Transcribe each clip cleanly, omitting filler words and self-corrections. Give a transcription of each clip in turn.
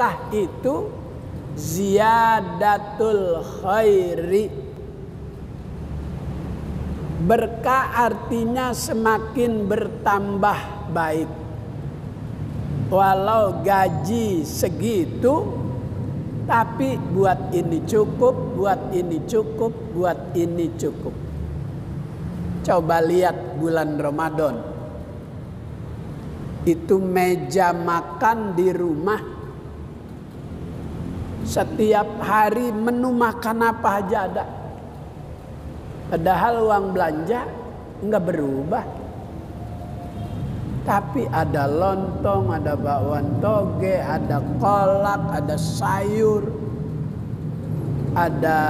berkah itu ziyadatul khairi. Berkah artinya semakin bertambah baik. Walau gaji segitu, tapi buat ini cukup, buat ini cukup, buat ini cukup. Coba lihat bulan Ramadan. Itu meja makan di rumah. Setiap hari menu makan apa aja ada. Padahal uang belanja enggak berubah. Tapi ada lontong, ada bakwan toge, ada kolak, ada sayur, ada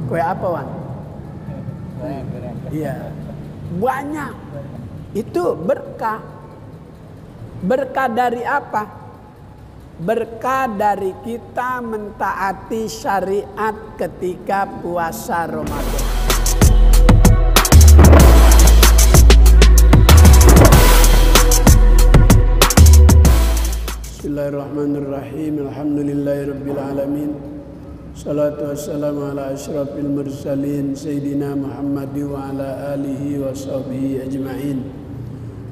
kue apa, Wan? Iya, banyak. Itu berkah. Berkah dari apa? Berkah dari kita mentaati syariat ketika puasa Ramadan. Bismillahirrahmanirrahim. Alhamdulillahirabbil alamin. Salatu wassalamu ala asyrafil mursalin sayyidina Muhammad wa ala alihi wa sahbihi ajma'in.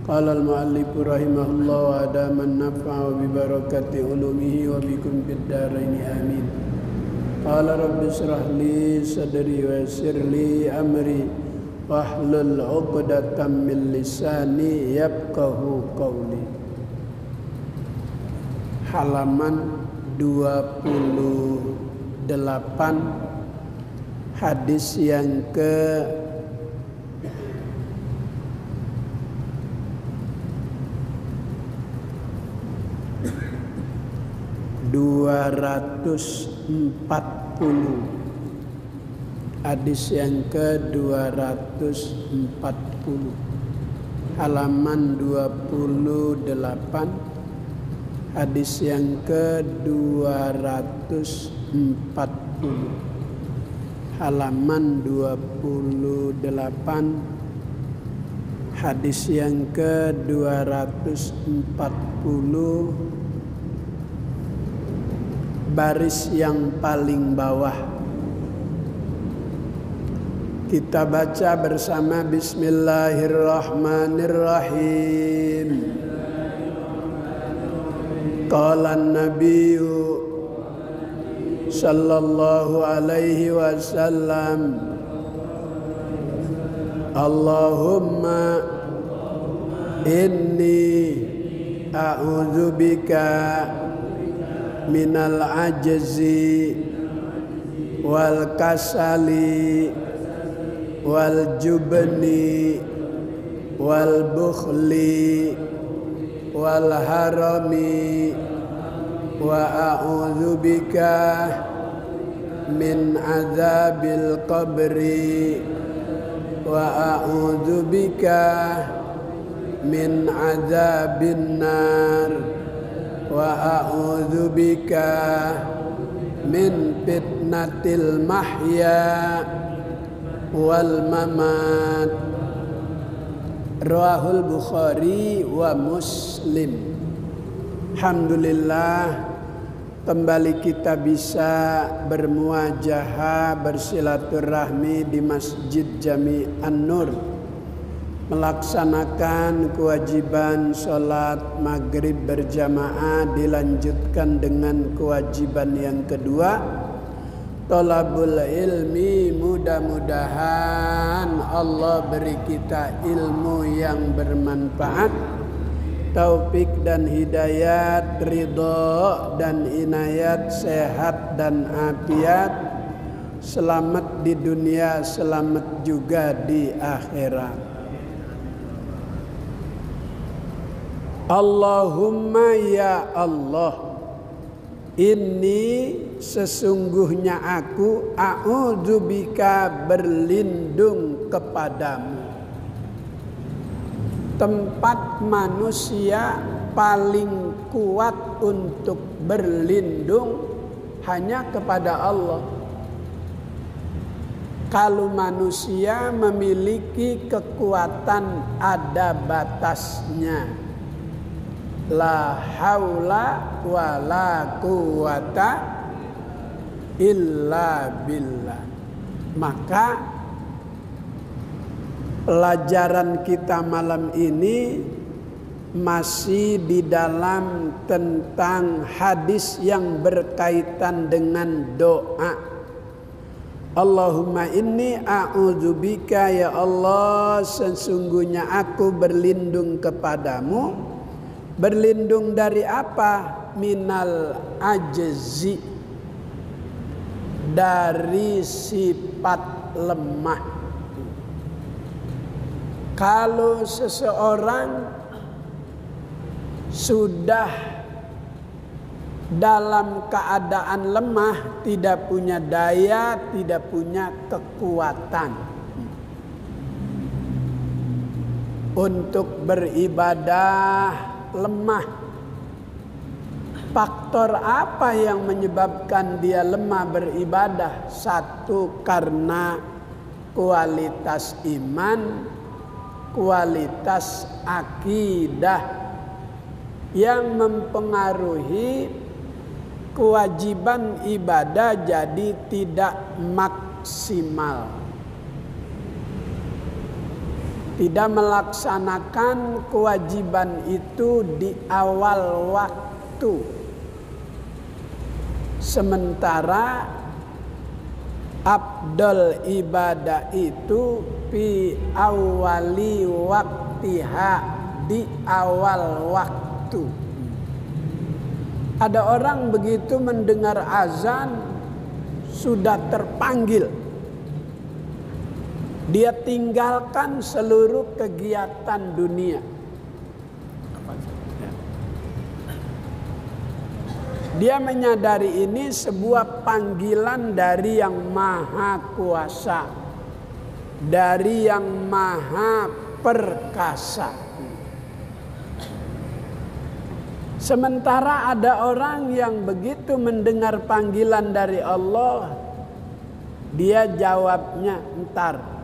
Qala al-muallif rahimahullah wa adaman naf'a bi barakati ulumihi wa bikum fid dharain amin. Qala rabbi shrah li sadri wa yassir li amri wahlul 'uqdatam min lisani yafqahu qawli. Halaman 28, hadis yang ke 240. Hadis yang ke-240. Halaman 28. Hadis yang ke-240. Halaman 28. Hadis yang ke-240. Baris yang paling bawah. Kita baca bersama Bismillahirrahmanirrahim. Qala an-nabiyyu sallallahu alaihi wasallam, Allahumma inni a'udzubika minal ajzi wal kasali wal jubni wal bukhli wal harami wa a'udzubika min adzabil qabri wa a'udzubika min adzabin nar wa a'udzubika min fitnatil mahya wal mamat. Rawahul Bukhari wa Muslim. Alhamdulillah, kembali kita bisa bermuajahah, bersilaturahmi di Masjid Jami An-Nur, melaksanakan kewajiban sholat maghrib berjamaah, dilanjutkan dengan kewajiban yang kedua, thalabul ilmi. Mudah-mudahan Allah beri kita ilmu yang bermanfaat, taufik dan hidayat, ridho dan inayat, sehat dan afiat, selamat di dunia, selamat juga di akhirat. Allahumma ya Allah, ini sesungguhnya aku a'udzubika berlindung kepadamu. Tempat manusia paling kuat untuk berlindung hanya kepada Allah. Kalau manusia memiliki kekuatan ada batasnya. La haula wa la quwata illa billah. Maka pelajaran kita malam ini masih di dalam tentang hadis yang berkaitan dengan doa. Allahumma inni a'udzubika ya Allah, sesungguhnya aku berlindung kepadamu. Berlindung dari apa? Minal ajzi, dari sifat lemah. Kalau seseorang sudah dalam keadaan lemah, tidak punya daya, tidak punya kekuatan untuk beribadah, lemah. Faktor apa yang menyebabkan dia lemah beribadah? Satu, karena kualitas iman, kualitas akidah yang mempengaruhi kewajiban ibadah jadi tidak maksimal. Tidak melaksanakan kewajiban itu di awal waktu. Sementara afdal ibadah itu fi awali waktiha, di awal waktu. Ada orang begitu mendengar azan sudah terpanggil. Dia tinggalkan seluruh kegiatan dunia. Dia menyadari ini sebuah panggilan dari Yang Maha Kuasa, dari Yang Maha Perkasa. Sementara ada orang yang begitu mendengar panggilan dari Allah, dia jawabnya entar.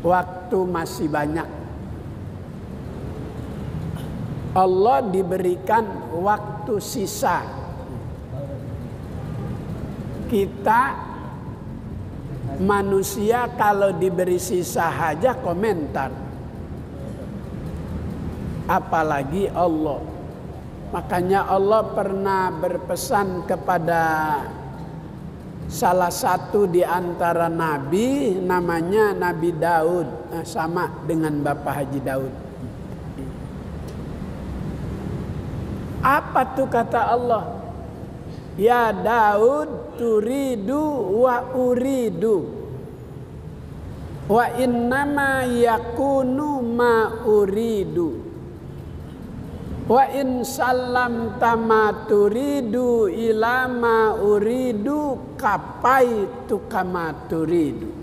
Waktu masih banyak. Allah diberikan waktu sisa. Kita manusia kalau diberi sisa aja komentar. Apalagi Allah. Makanya Allah pernah berpesan kepada salah satu di antara nabi, namanya Nabi Daud, sama dengan Bapak Haji Daud. Apa tuh kata Allah? Ya Daud, turidu wa uridu, wa innama yakunu ma uridu, wa in salam tama turidu ila ma uridu kapaitu kama turidu.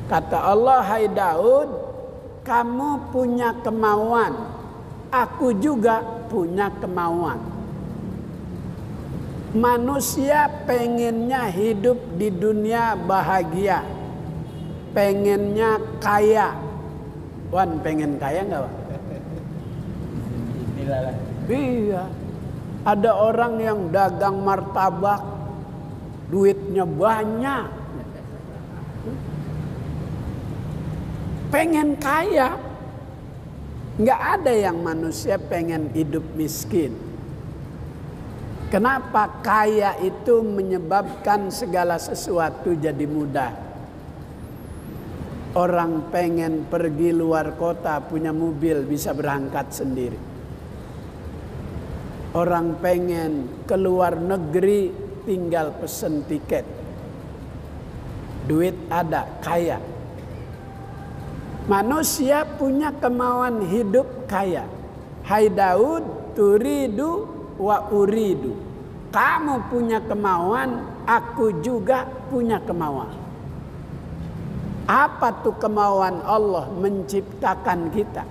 Kata Allah, hai Daud, kamu punya kemauan, aku juga punya kemauan. Manusia pengennya hidup di dunia bahagia, pengennya kaya. Wan pengen kaya nggak, Wan? Iya, ada orang yang dagang martabak, duitnya banyak, pengen kaya. Nggak ada yang manusia pengen hidup miskin. Kenapa? Kaya itu menyebabkan segala sesuatu jadi mudah. Orang pengen pergi luar kota, punya mobil, bisa berangkat sendiri. Orang pengen ke luar negeri, tinggal pesen tiket. Duit ada, kaya. Manusia punya kemauan hidup kaya. Hai Daud, turidu wa uridu. Kamu punya kemauan, aku juga punya kemauan. Apa tuh kemauan Allah menciptakan kita?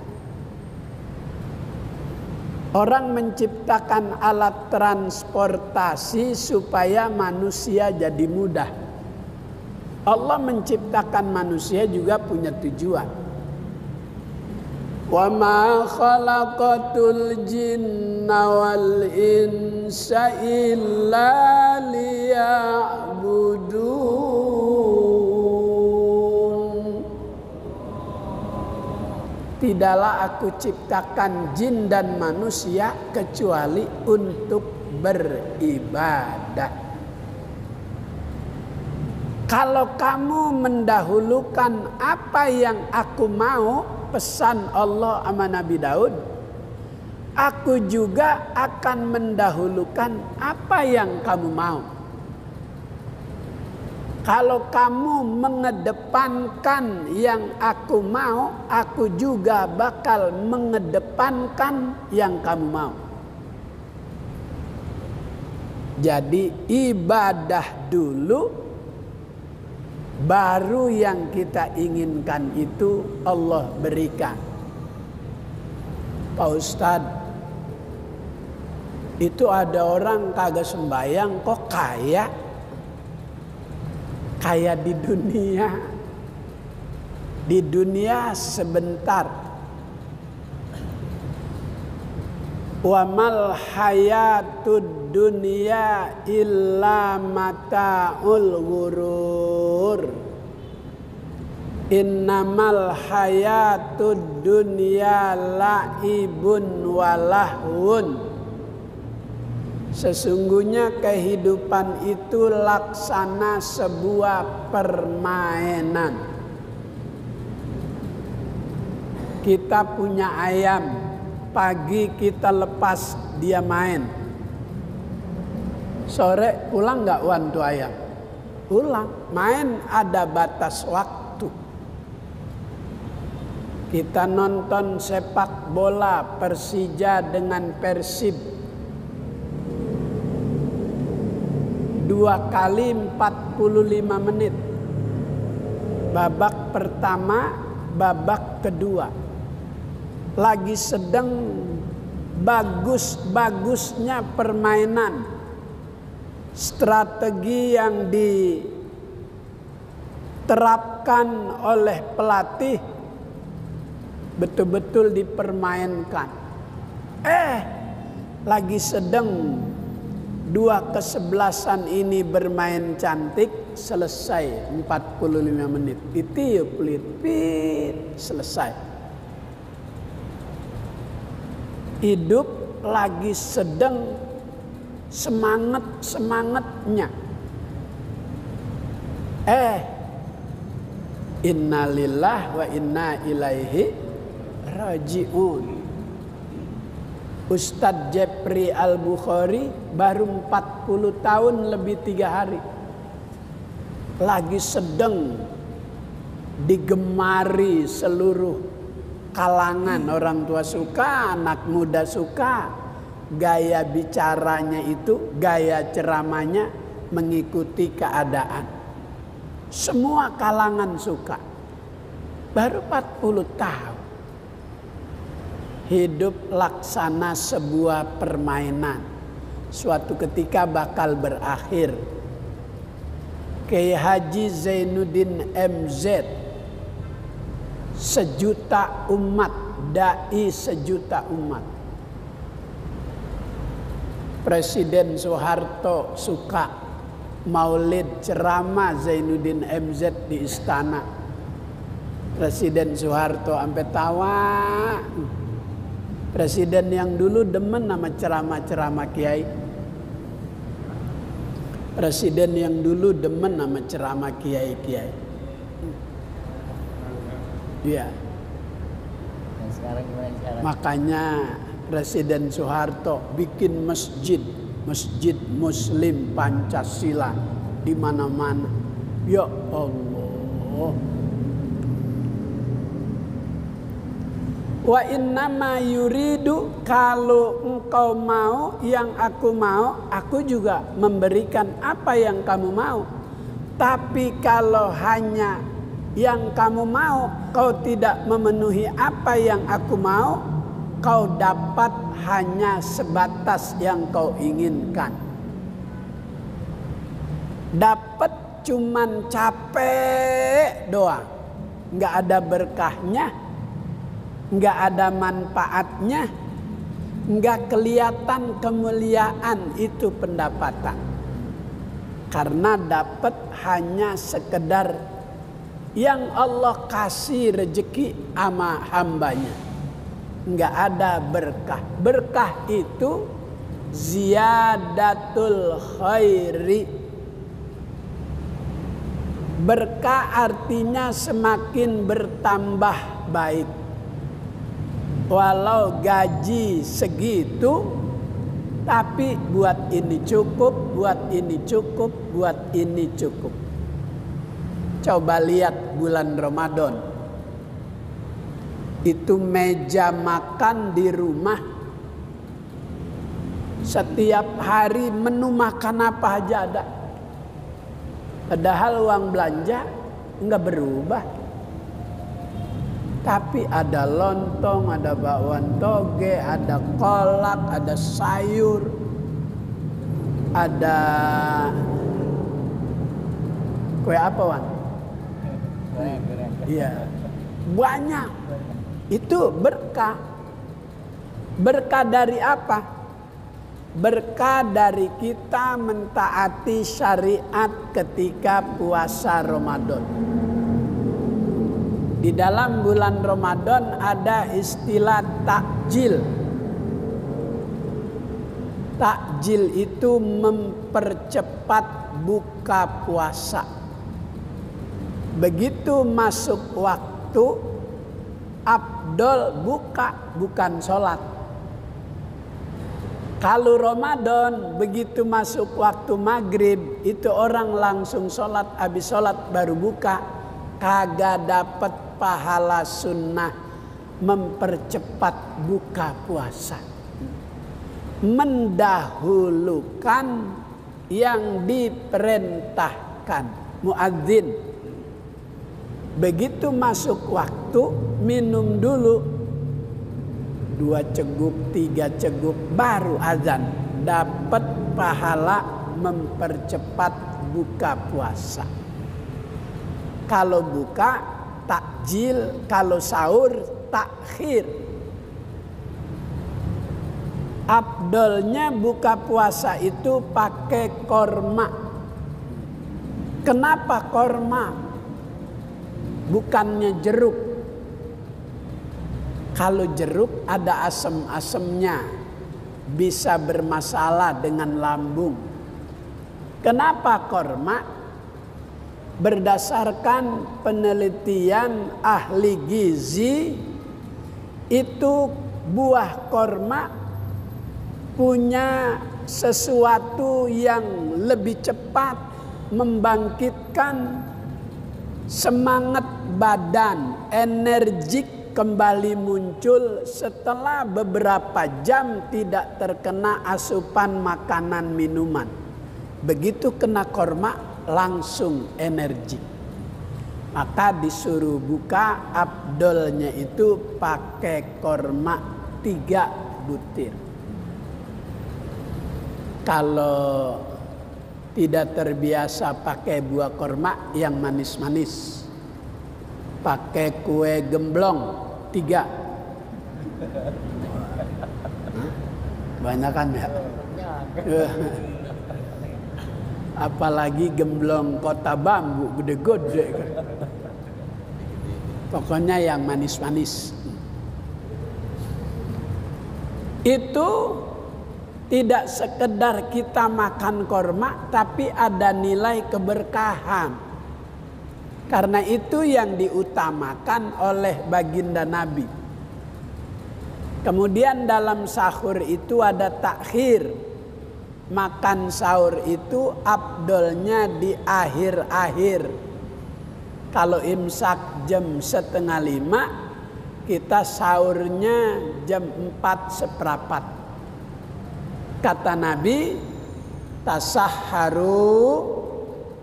Orang menciptakan alat transportasi supaya manusia jadi mudah. Allah menciptakan manusia juga punya tujuan. Wa ma khalaqatul jinna wal insa illa liya'budun. Tidaklah aku ciptakan jin dan manusia kecuali untuk beribadah. Kalau kamu mendahulukan apa yang aku mau, pesan Allah sama Nabi Daud, aku juga akan mendahulukan apa yang kamu mau. Kalau kamu mengedepankan yang aku mau, aku juga bakal mengedepankan yang kamu mau. Jadi ibadah dulu, baru yang kita inginkan itu Allah berikan. Pak Ustadz, itu ada orang kagak sembayang kok kaya? Kaya di dunia. Di dunia sebentar. Wa mal hayatud dunya illa mata'ul ghurur. Innamal hayatud dunya la'ibun walahun. Sesungguhnya kehidupan itu laksana sebuah permainan. Kita punya ayam, pagi kita lepas dia main. Sore pulang nggak Wan tuh ayam? Pulang, main ada batas waktu. Kita nonton sepak bola Persija dengan Persib. 2 kali 45 menit. Babak pertama, babak kedua. Lagi sedang bagus-bagusnya permainan. Strategi yang diterapkan oleh pelatih betul-betul dipermainkan. Lagi sedang 2 kesebelasan ini bermain cantik, selesai 45 menit. Ditiup plit, selesai. Hidup lagi sedang semangatnya. Innalillah wa inna ilaihi raji'un. Ustadz Jepri Al-Bukhari baru 40 tahun lebih 3 hari. Lagi sedang digemari seluruh kalangan. Orang tua suka, anak muda suka. Gaya bicaranya itu, gaya ceramahnya mengikuti keadaan. Semua kalangan suka. Baru 40 tahun. Hidup laksana sebuah permainan. Suatu ketika bakal berakhir. Kiai Haji Zainuddin MZ, 1 juta umat, dai 1 juta umat. Presiden Soeharto suka maulid ceramah Zainuddin MZ di istana. Presiden Soeharto sampai tawa. Presiden yang dulu demen sama ceramah-ceramah kiai. Presiden yang dulu demen sama ceramah kiai-kiai. Iya. Makanya Presiden Soeharto bikin masjid Muslim Pancasila di mana-mana. Ya Allah. Wa innama yuridu, kalau engkau mau yang aku mau, aku juga memberikan apa yang kamu mau. Tapi kalau hanya yang kamu mau, kau tidak memenuhi apa yang aku mau, kau dapat hanya sebatas yang kau inginkan. Dapat cuman capek doang, nggak ada berkahnya. nggak ada manfaatnya, nggak kelihatan kemuliaan itu pendapatan. Karena dapat hanya sekedar yang Allah kasih rezeki sama hambanya. Nggak ada berkah. Berkah itu ziyadatul khairi. Berkah artinya semakin bertambah baik. Walau gaji segitu, tapi buat ini cukup, buat ini cukup, buat ini cukup. Coba lihat bulan Ramadan. Itu meja makan di rumah. Setiap hari menu makan apa aja ada. Padahal uang belanja enggak berubah. Tapi ada lontong, ada bakwan toge, ada kolak, ada sayur, ada kue apa, Wan? Iya, banyak. Itu berkah. Berkah dari apa? Berkah dari kita mentaati syariat ketika puasa Ramadan. Di dalam bulan Ramadan ada istilah takjil. Takjil itu mempercepat buka puasa. Begitu masuk waktu, afdol buka, bukan sholat. Kalau Ramadan begitu masuk waktu maghrib, itu orang langsung sholat, habis sholat baru buka. Kagak dapat pahala sunnah mempercepat buka puasa. Mendahulukan yang diperintahkan. Muadzin begitu masuk waktu, minum dulu 2 cegup, 3 cegup, baru azan. Dapat pahala mempercepat buka puasa. Kalau buka takjil, kalau sahur takhir. Afdolnya buka puasa itu pakai korma. Kenapa korma? Bukannya jeruk. Kalau jeruk ada asam-asamnya, bisa bermasalah dengan lambung. Kenapa korma? Berdasarkan penelitian ahli gizi, itu buah korma punya sesuatu yang lebih cepat membangkitkan semangat badan, energik kembali muncul setelah beberapa jam tidak terkena asupan makanan minuman. Begitu kena korma langsung energi. Maka disuruh buka, afdolnya itu pakai korma 3 butir. Kalau tidak terbiasa pakai buah korma yang manis-manis, pakai kue gemblong 3. Banyakan ya. Apalagi gemblong kota bambu gede-gede. Pokoknya yang manis-manis. Itu tidak sekedar kita makan korma, tapi ada nilai keberkahan. Karena itu yang diutamakan oleh baginda Nabi. Kemudian dalam sahur itu ada takhir. Makan sahur itu afdolnya di akhir-akhir. Kalau imsak jam 4:30, kita sahurnya jam 4:15. Kata Nabi, tasahharu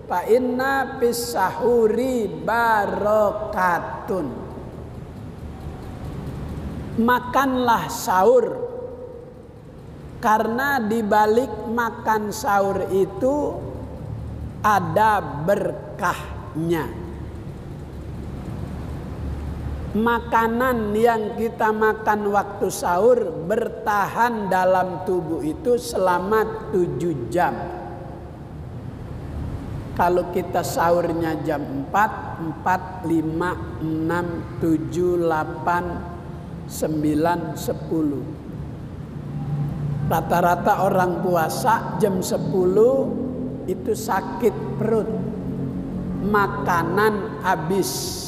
fa inna fis sahuri barokatun. Makanlah sahur, karena di balik makan sahur itu ada berkahnya. makanan yang kita makan waktu sahur bertahan dalam tubuh itu selama 7 jam. Kalau kita sahurnya jam 4, 5, 6, 7, 8, 9, 10. Rata-rata orang puasa jam 10 itu sakit perut. Makanan habis.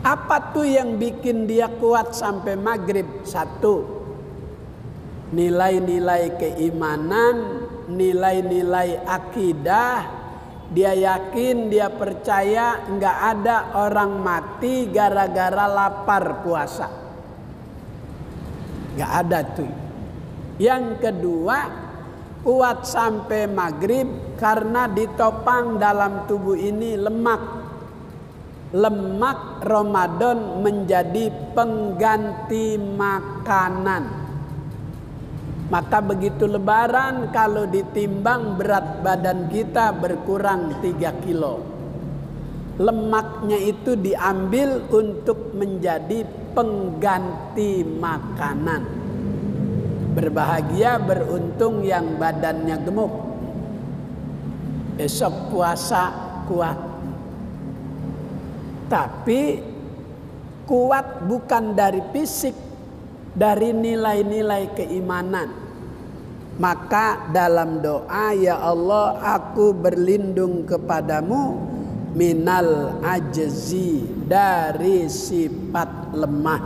Apa tuh yang bikin dia kuat sampai maghrib? 1. Nilai-nilai keimanan, nilai-nilai akidah. Dia yakin, dia percaya nggak ada orang mati gara-gara lapar puasa. Nggak ada tuh. Yang kedua, kuat sampai maghrib karena ditopang dalam tubuh ini lemak. Lemak Ramadan menjadi pengganti makanan. Maka begitu lebaran kalau ditimbang berat badan kita berkurang 3 kilo. Lemaknya itu diambil untuk menjadi pengganti makanan. Berbahagia, beruntung yang badannya gemuk. Besok puasa kuat. Tapi kuat bukan dari fisik, dari nilai-nilai keimanan. Maka dalam doa, ya Allah, aku berlindung kepadamu minal ajzi, dari sifat lemah.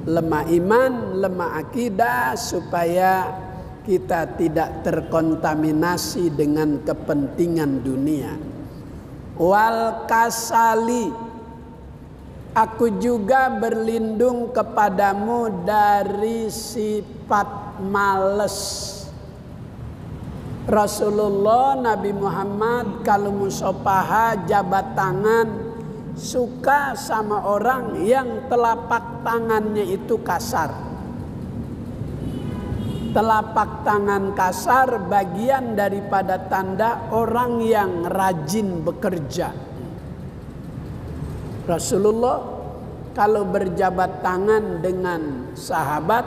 Lemah iman, lemah akidah, supaya kita tidak terkontaminasi dengan kepentingan dunia. Wal kasali, aku juga berlindung kepadamu dari sifat males. Rasulullah Nabi Muhammad kalau musafaha jabat tangan suka sama orang yang telapak tangannya itu kasar. Telapak tangan kasar bagian daripada tanda orang yang rajin bekerja. Rasulullah kalau berjabat tangan dengan sahabat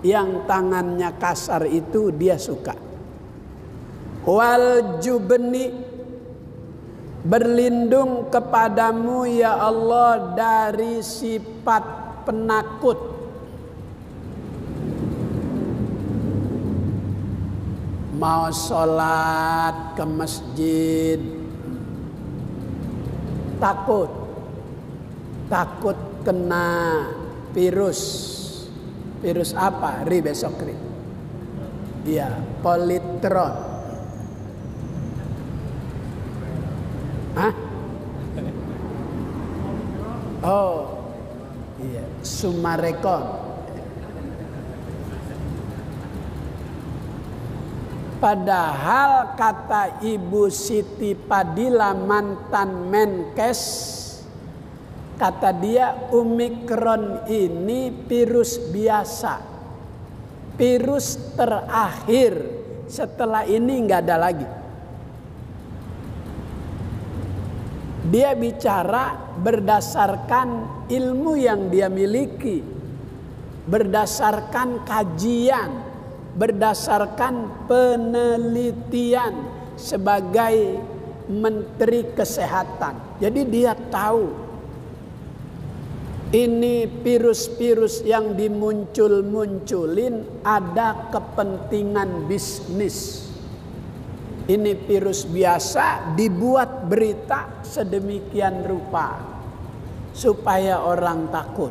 yang tangannya kasar itu dia suka. Wal jubni, berlindung kepadamu ya Allah dari sifat penakut. Mau sholat ke masjid takut kena virus apa? Besok iya, politron. Hah? Oh iya, Sumarekon. Padahal kata Ibu Siti Padilla mantan Menkes, kata dia Omikron ini virus biasa. Virus terakhir, setelah ini nggak ada lagi. Dia bicara berdasarkan ilmu yang dia miliki, berdasarkan kajian, berdasarkan penelitian sebagai Menteri Kesehatan. Jadi dia tahu ini virus-virus yang dimuncul-munculin ada kepentingan bisnis. Ini virus biasa dibuat berita sedemikian rupa supaya orang takut.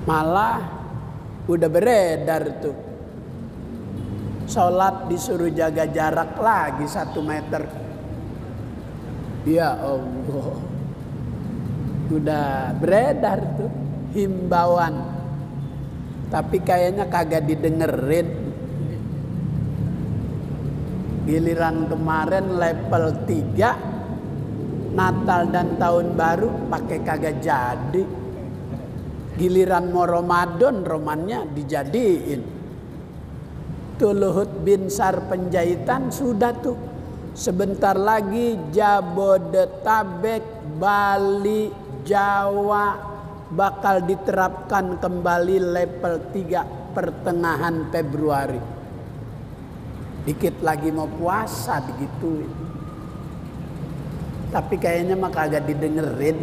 Malah udah beredar tuh. Sholat disuruh jaga jarak lagi 1 meter. Ya Allah. Udah beredar tuh himbauan. Tapi kayaknya kagak didengerin. Giliran kemarin level 3 Natal dan tahun baru pakai kagak jadi. Giliran mau Ramadan, romannya dijadiin. Tuh Luhut Binsar Penjahitan sudah tuh Sebentar lagi Jabodetabek, Bali, Jawa bakal diterapkan kembali level 3 pertengahan Februari. Dikit lagi mau puasa digituin. Tapi kayaknya mah kagak didengerin.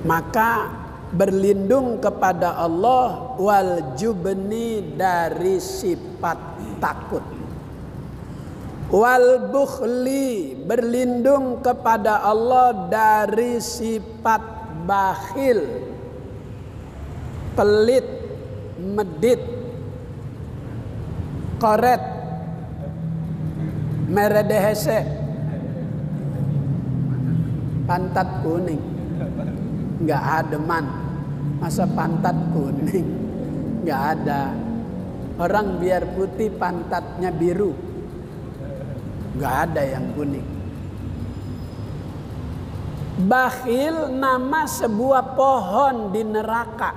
Maka berlindung kepada Allah wal jubni dari sifat takut. Wal bukhli berlindung kepada Allah dari sifat bakhil, pelit, medit, koret, meredehese, pantat kuning. Nggak ada man, masa pantat kuning? Nggak ada. Orang biar putih pantatnya biru, nggak ada yang kuning. Bakhil nama sebuah pohon di neraka.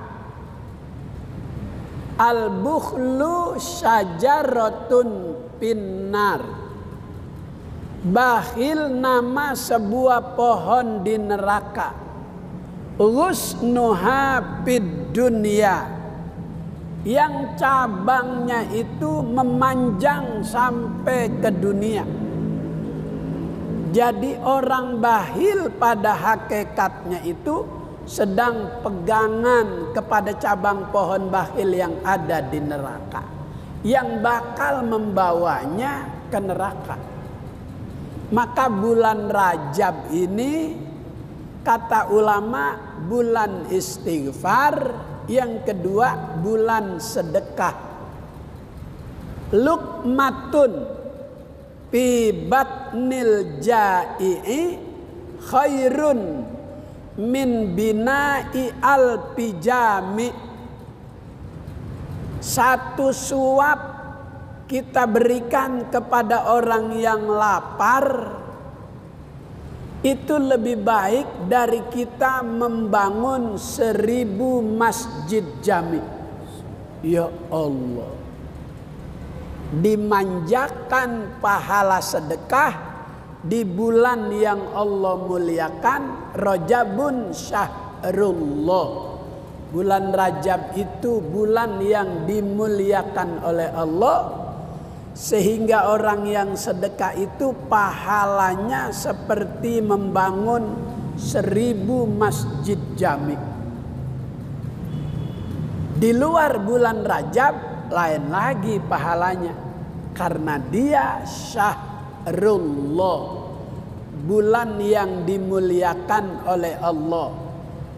Al-bukhlu syajaratun pinnar. Bakhil nama sebuah pohon di neraka. Ghusnuha fid dunya, yang cabangnya itu memanjang sampai ke dunia. Jadi orang bakhil pada hakikatnya itu sedang pegangan kepada cabang pohon bakhil yang ada di neraka, yang bakal membawanya ke neraka. Maka bulan Rajab ini kata ulama bulan istighfar, yang kedua bulan sedekah. Luqmatun fi batnil jai'i khairun min bina'i al pijami. Satu suap kita berikan kepada orang yang lapar itu lebih baik dari kita membangun 1000 masjid jami. Ya Allah, dimanjakan pahala sedekah di bulan yang Allah muliakan, Rajabun syahrullah. Bulan Rajab itu bulan yang dimuliakan oleh Allah, sehingga orang yang sedekah itu pahalanya seperti membangun 1000 masjid jami. Di luar bulan Rajab lain lagi pahalanya, karena dia syahrullah, bulan yang dimuliakan oleh Allah.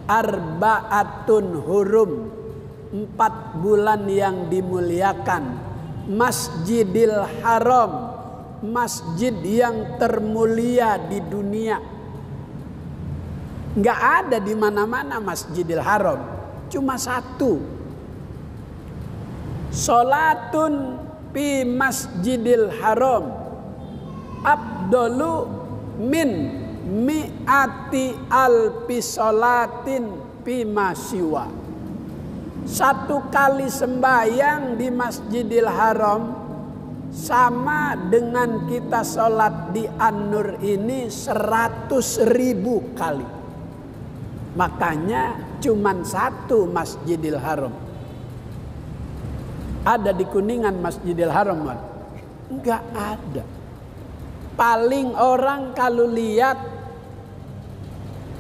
Arba'atun hurum, 4 bulan yang dimuliakan. Masjidil Haram, masjid yang termulia di dunia. Nggak ada di mana-mana Masjidil Haram, cuma satu. Salatun fi Masjidil Haram afdalu min mi'ati alfi salatin fi masyiwa. Satu kali sembahyang di Masjidil Haram sama dengan kita sholat di An-Nur ini 100.000 kali. Makanya cuman satu Masjidil Haram. Ada di Kuningan Masjidil Haram? Enggak ada. Paling orang kalau lihat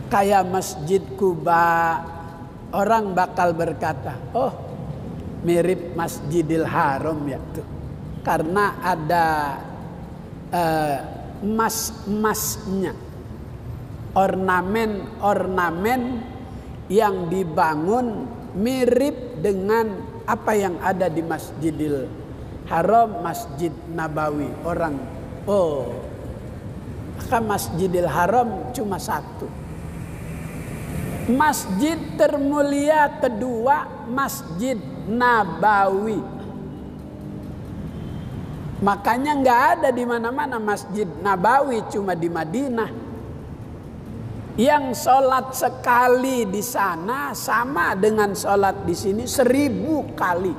kayak Masjid Kuba, orang bakal berkata, oh mirip Masjidil Haram ya tuh. Karena ada emas-emasnya, ornamen-ornamen yang dibangun mirip dengan apa yang ada di Masjidil Haram, Masjid Nabawi. Orang, oh maka Masjidil Haram cuma satu. Masjid termulia kedua Masjid Nabawi. Makanya nggak ada di mana-mana Masjid Nabawi, cuma di Madinah. Yang sholat sekali di sana sama dengan sholat di sini 1000 kali.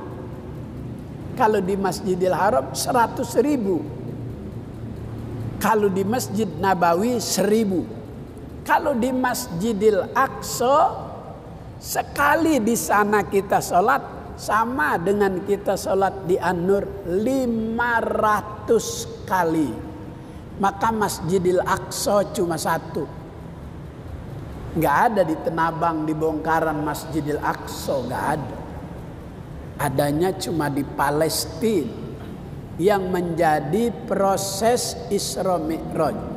Kalau di Masjidil Haram 100.000. Kalau di Masjid Nabawi 1000. Kalau di Masjidil Aqsa, sekali di sana kita sholat sama dengan kita sholat di An-Nur 500 kali. Maka Masjidil Aqsa cuma satu. Nggak ada di Tenabang, di Bongkaran Masjidil Aqsa, nggak ada. Adanya cuma di Palestina yang menjadi proses Isra Mi'raj.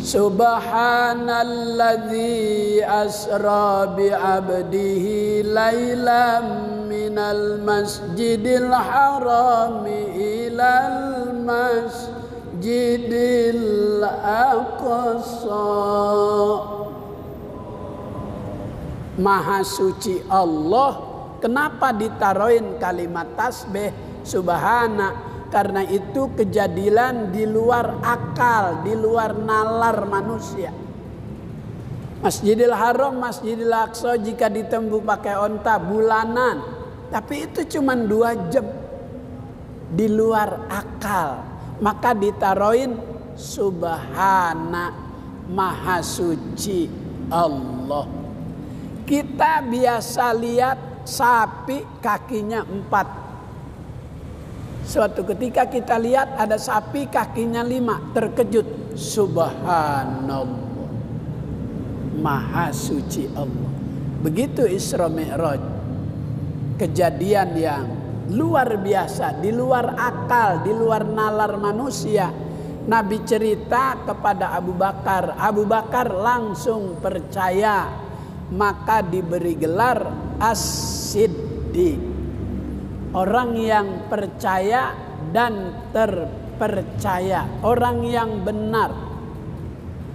Subhanalladzi asra bi 'abdihi lailam minal masjidil harami ilal masjidil aqsa. Maha suci Allah. Kenapa ditaruhin kalimat tasbih subhana? Karena itu kejadian di luar akal, di luar nalar manusia. Masjidil Haram, Masjidil Aqsa jika ditempuh pakai onta bulanan. Tapi itu cuma 2 jam. Di luar akal. Maka ditaruhin subhana, maha suci Allah. Kita biasa lihat sapi kakinya 4. Suatu ketika kita lihat ada sapi kakinya 5, terkejut. Subhanallah, maha suci Allah. Begitu Isra Mi'raj. Kejadian yang luar biasa, di luar akal, di luar nalar manusia. Nabi cerita kepada Abu Bakar. Abu Bakar langsung percaya. Maka diberi gelar As-Siddiq. Orang yang percaya dan terpercaya. Orang yang benar.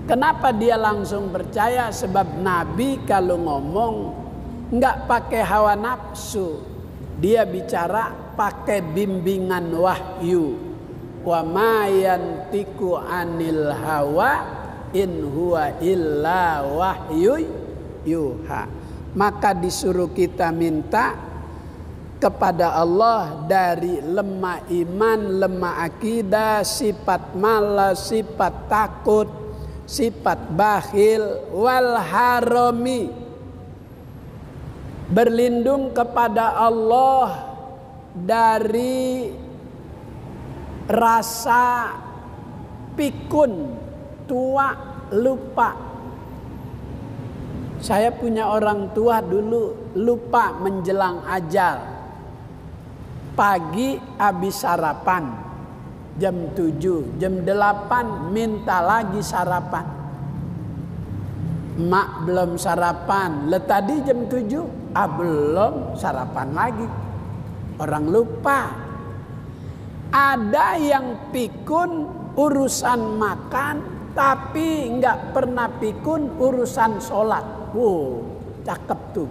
Kenapa dia langsung percaya? Sebab Nabi kalau ngomong nggak pakai hawa nafsu. Dia bicara pakai bimbingan wahyu. Wa ma yantiqu anil hawa in huwa illa wahyu yuha. Maka disuruh kita minta kepada Allah dari lemah iman, lemah akidah, sifat malas, sifat takut, sifat bakhil, wal harami. Berlindung kepada Allah dari rasa pikun, tua, lupa. Saya punya orang tua dulu lupa menjelang ajal. Pagi habis sarapan jam 7, jam 8 minta lagi sarapan. Mak belum sarapan. Tadi jam 7, belum sarapan lagi. Orang lupa. Ada yang pikun urusan makan, tapi nggak pernah pikun urusan sholat. Wow, cakep tuh.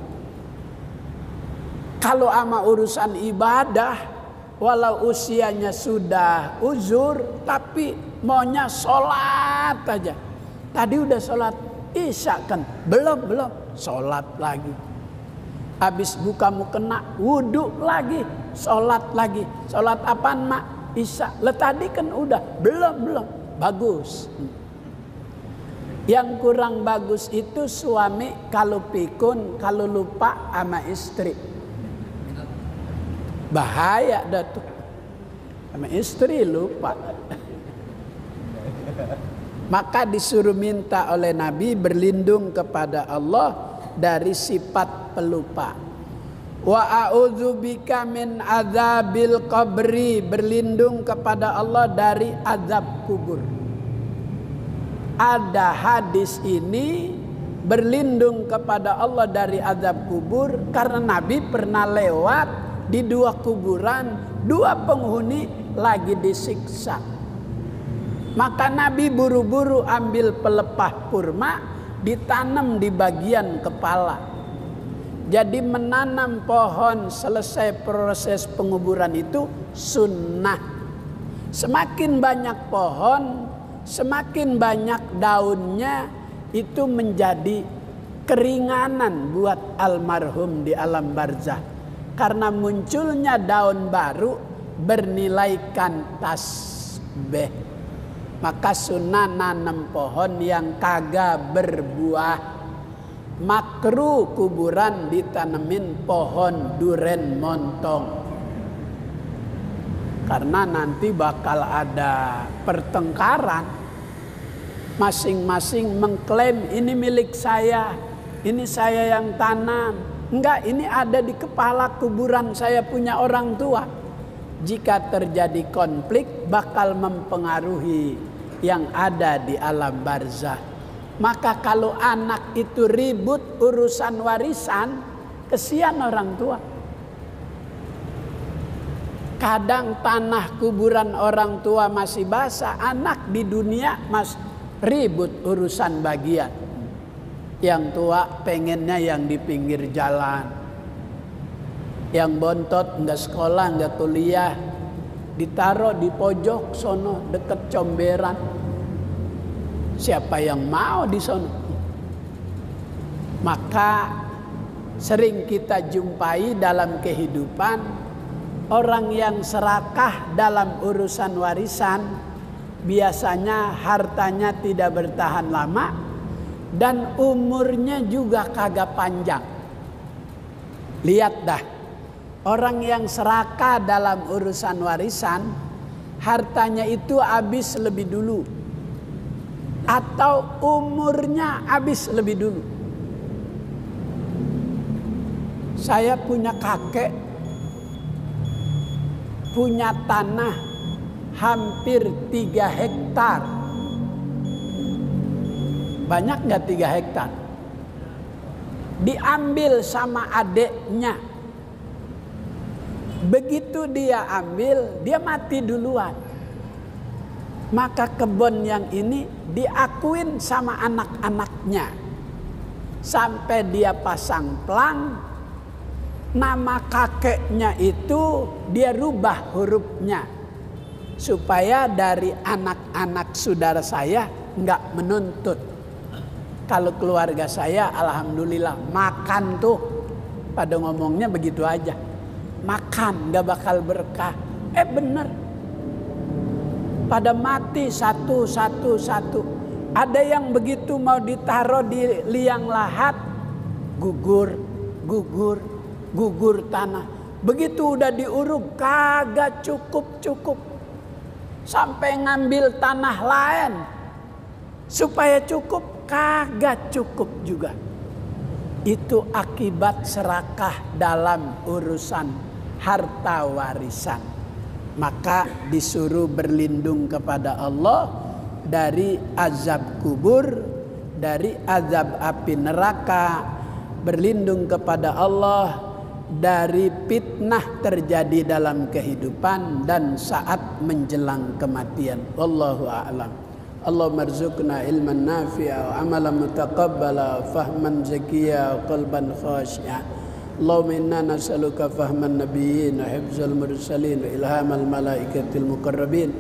Kalau ama urusan ibadah, walau usianya sudah uzur, tapi maunya sholat aja. Tadi udah sholat isya kan? Belum, sholat lagi. Habis buka mukena, wudhu lagi, sholat lagi. Sholat apaan mak? Isya. Tadi kan udah, belum. Bagus. Yang kurang bagus itu suami kalau pikun, kalau lupa sama istri. Bahaya dah tuh. Sama istri lupa. Maka disuruh minta oleh Nabi berlindung kepada Allah dari sifat pelupa. Wa a'udzubika min adzabil qabri. Berlindung kepada Allah dari azab kubur. Ada hadis ini berlindung kepada Allah dari azab kubur karena Nabi pernah lewat di 2 kuburan, 2 penghuni lagi disiksa. Maka Nabi buru-buru ambil pelepah kurma, ditanam di bagian kepala. Jadi menanam pohon selesai proses penguburan itu sunnah. Semakin banyak pohon, semakin banyak daunnya, itu menjadi keringanan buat almarhum di alam barzah. Karena munculnya daun baru bernilaikan tasbih. Maka sunnah nanam pohon yang kagak berbuah. Makruh kuburan ditanemin pohon duren montong. Karena nanti bakal ada pertengkaran. Masing-masing mengklaim ini milik saya. Ini saya yang tanam. Enggak, ini ada di kepala kuburan saya punya orang tua. Jika terjadi konflik bakal mempengaruhi yang ada di alam barzah. Maka kalau anak itu ribut urusan warisan, kesian orang tua. Kadang tanah kuburan orang tua masih basah, anak di dunia masih ribut urusan bagian. Yang tua pengennya yang di pinggir jalan. Yang bontot enggak sekolah, enggak kuliah, ditaruh di pojok sono deket comberan. Siapa yang mau di sono? Maka sering kita jumpai dalam kehidupan orang yang serakah dalam urusan warisan, biasanya hartanya tidak bertahan lama dan umurnya juga kagak panjang. Lihat dah, orang yang serakah dalam urusan warisan, hartanya itu habis lebih dulu. Atau umurnya habis lebih dulu. Saya punya kakek, punya tanah hampir 3 hektar. Banyak nggak 3 hektar? Diambil sama adeknya. Begitu dia ambil, dia mati duluan. Maka kebun yang ini diakuin sama anak-anaknya. Sampai dia pasang plang, nama kakeknya itu dia rubah hurufnya. Supaya dari anak-anak saudara saya nggak menuntut. Kalau keluarga saya alhamdulillah makan tuh. Pada ngomongnya begitu aja. Makan nggak bakal berkah. Bener. Pada mati satu. Ada yang begitu mau ditaruh di liang lahat, gugur tanah. Begitu udah diuruk kagak cukup. Sampai ngambil tanah lain supaya cukup, kagak cukup juga. Itu akibat serakah dalam urusan harta warisan. Maka disuruh berlindung kepada Allah dari azab kubur, dari azab api neraka, berlindung kepada Allah dari fitnah terjadi dalam kehidupan dan saat menjelang kematian. Wallahu a'lam. Allahumma rzuqna ilman nafi'a wa amalan mutaqabbala wa fahman zakiyya wa qalban khashi'a. Allahumma inna nas'aluka fahman nabiyyin wa hifzal mursalin wa ilhamal malaikatil muqarrabin.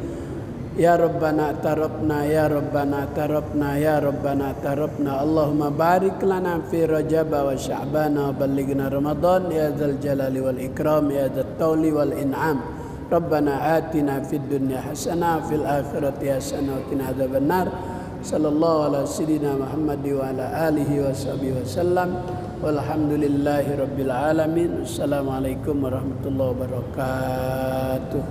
Ya Rabbana tarabna, ya Rabbana tarabna, ya Rabbana tarabna. Allahumma barik lana fi Rajab wa Sya'ban wa ballighna Ramadan ya dzal jalali wal ikram ya dzat tauli wal in'am. Rabbana atina fid dunya hasanah fil akhirati hasanah wa qina adzabannar. Sallallahu ala sayyidina Muhammad wa ala alihi wa sahbihi wasallam. Walhamdulillahi rabbil alamin. Assalamualaikum warahmatullahi wabarakatuh.